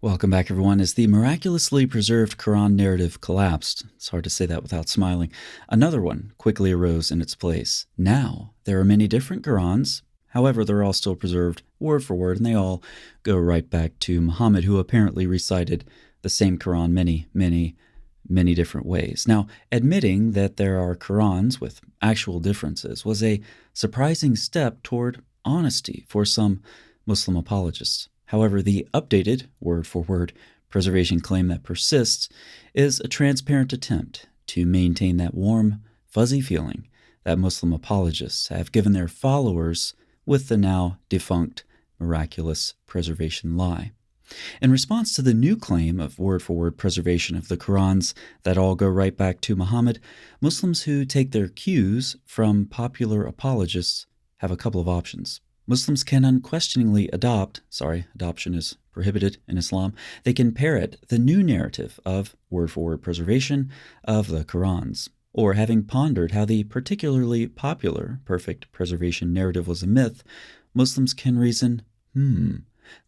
Welcome back, everyone. As the miraculously preserved Quran narrative collapsed, it's hard to say that without smiling, another one quickly arose in its place. Now, there are many different Qurans. However, they're all still preserved word for word, and they all go right back to Muhammad, who apparently recited the same Quran many different ways. Now, admitting that there are Qurans with actual differences was a surprising step toward honesty for some Muslim apologists. However, the updated, word-for-word preservation claim that persists is a transparent attempt to maintain that warm, fuzzy feeling that Muslim apologists have given their followers with the now defunct miraculous preservation lie. In response to the new claim of word-for-word preservation of the Qurans that all go right back to Muhammad, Muslims who take their cues from popular apologists have a couple of options. Muslims can unquestioningly adoption is prohibited in Islam. They can parrot the new narrative of word-for-word preservation of the Qurans. Or, having pondered how the particularly popular perfect preservation narrative was a myth, Muslims can reason, the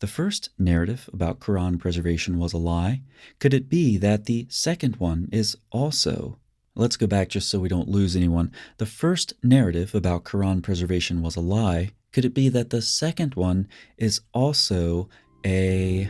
first narrative about Quran preservation was a lie. Could it be that the second one is also? Let's go back just so we don't lose anyone. The first narrative about Quran preservation was a lie. Could it be that the second one is also a...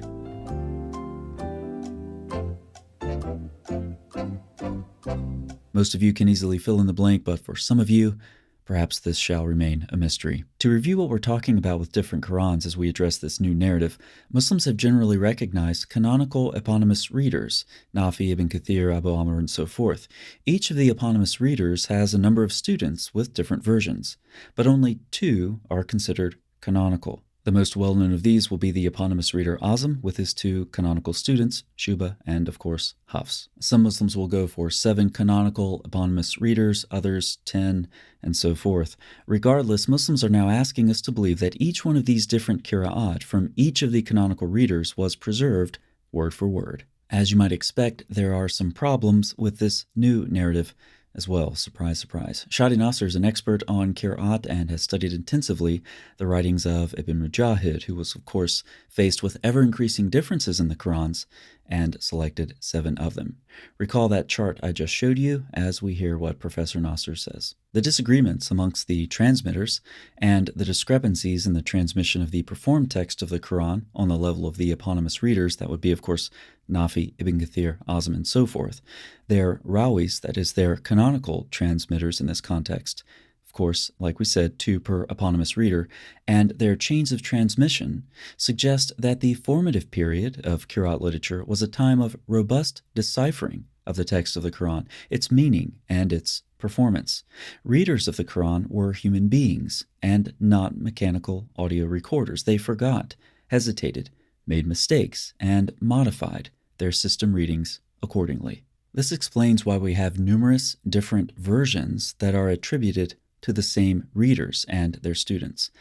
Most of you can easily fill in the blank, but for some of you, perhaps this shall remain a mystery. To review what we're talking about with different Qurans as we address this new narrative, Muslims have generally recognized canonical eponymous readers, Nafi, Ibn Kathir, Abu Amr, and so forth. Each of the eponymous readers has a number of students with different versions, but only two are considered canonical. The most well-known of these will be the eponymous reader Azam with his two canonical students, Shuba and, of course, Hafs. Some Muslims will go for 7 canonical eponymous readers, others 10, and so forth. Regardless, Muslims are now asking us to believe that each one of these different qira'at from each of the canonical readers was preserved word for word. As you might expect, there are some problems with this new narrative as well. Surprise, surprise. Shadi Nasser is an expert on qira'at and has studied intensively the writings of Ibn Mujahid, who was, of course, faced with ever-increasing differences in the Qurans and selected 7 of them. Recall that chart I just showed you as we hear what Professor Nasser says. The disagreements amongst the transmitters and the discrepancies in the transmission of the performed text of the Quran on the level of the eponymous readers, that would be, of course, Nafi, Ibn Kathir, Azam, and so forth, their rawis, that is, their canonical transmitters in this context, of course, like we said, 2 per eponymous reader, and their chains of transmission suggest that the formative period of Qur'at literature was a time of robust deciphering of the text of the Quran, its meaning, and its performance. Readers of the Quran were human beings and not mechanical audio recorders. They forgot, hesitated, made mistakes, and modified their system readings accordingly. This explains why we have numerous different versions that are attributed to the same readers and their students.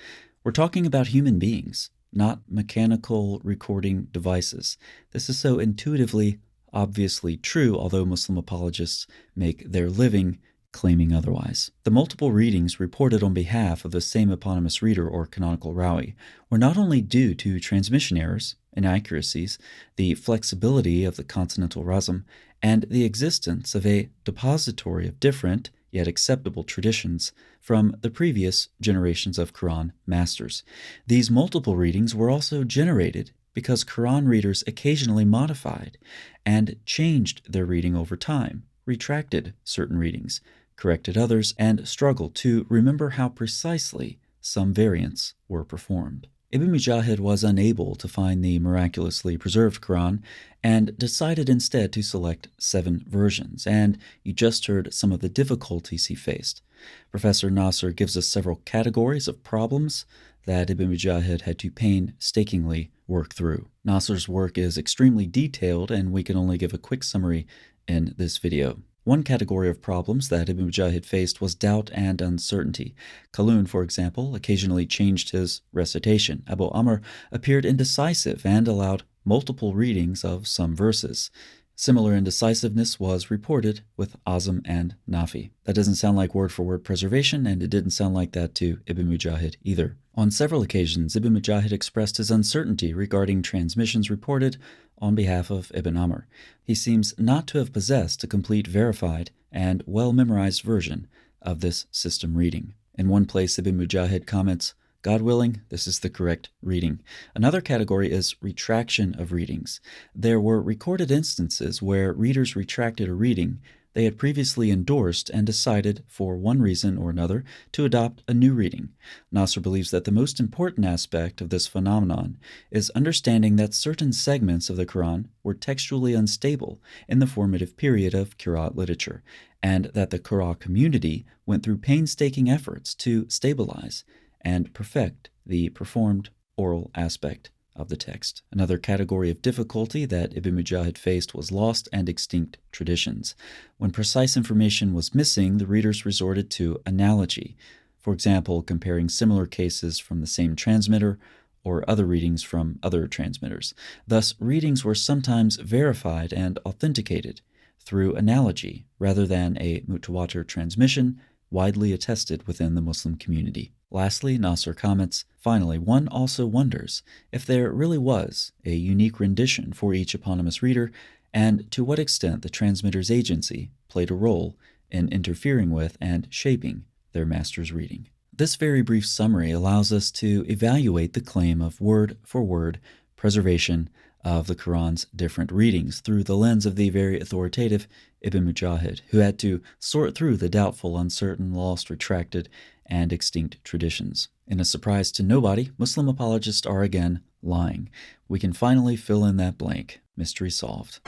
We're talking about human beings, not mechanical recording devices. This is so intuitively, obviously true, although Muslim apologists make their living claiming otherwise. The multiple readings reported on behalf of the same eponymous reader or canonical rawi were not only due to transmission errors, inaccuracies, the flexibility of the consonantal razm, and the existence of a depository of different, yet acceptable traditions from the previous generations of Quran masters. These multiple readings were also generated because Quran readers occasionally modified and changed their reading over time, retracted certain readings, corrected others, and struggled to remember how precisely some variants were performed. Ibn Mujahid was unable to find the miraculously preserved Quran and decided instead to select 7 versions, and you just heard some of the difficulties he faced. Professor Nasser gives us several categories of problems that Ibn Mujahid had to painstakingly work through. Nasser's work is extremely detailed, and we can only give a quick summary in this video. One category of problems that Ibn Mujahid faced was doubt and uncertainty. Qalun, for example, occasionally changed his recitation. Abu Amr appeared indecisive and allowed multiple readings of some verses. Similar indecisiveness was reported with Azam and Nafi. That doesn't sound like word-for-word preservation, and it didn't sound like that to Ibn Mujahid either. On several occasions, Ibn Mujahid expressed his uncertainty regarding transmissions reported on behalf of Ibn Amr. He seems not to have possessed a complete, verified, and well-memorized version of this system reading. In one place, Ibn Mujahid comments, "God willing, this is the correct reading." Another category is retraction of readings. There were recorded instances where readers retracted a reading they had previously endorsed and decided, for one reason or another, to adopt a new reading. Nasser believes that the most important aspect of this phenomenon is understanding that certain segments of the Quran were textually unstable in the formative period of Qur'at literature, and that the Qur'an community went through painstaking efforts to stabilize and perfect the performed oral aspect of the text. Another category of difficulty that Ibn Mujahid faced was lost and extinct traditions. When precise information was missing, the readers resorted to analogy, for example, comparing similar cases from the same transmitter or other readings from other transmitters. Thus, readings were sometimes verified and authenticated through analogy rather than a mutawatir transmission widely attested within the Muslim community. Lastly, Nasser comments, "Finally, one also wonders if there really was a unique rendition for each eponymous reader, and to what extent the transmitter's agency played a role in interfering with and shaping their master's reading." This very brief summary allows us to evaluate the claim of word-for-word preservation of the Quran's different readings through the lens of the very authoritative Ibn Mujahid, who had to sort through the doubtful, uncertain, lost, retracted, and extinct traditions. In a surprise to nobody, Muslim apologists are again lying. We can finally fill in that blank. Mystery solved.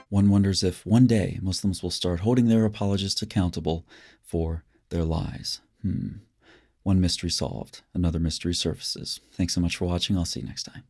One wonders if one day Muslims will start holding their apologists accountable for their lies. One mystery solved, another mystery surfaces. Thanks so much for watching. I'll see you next time.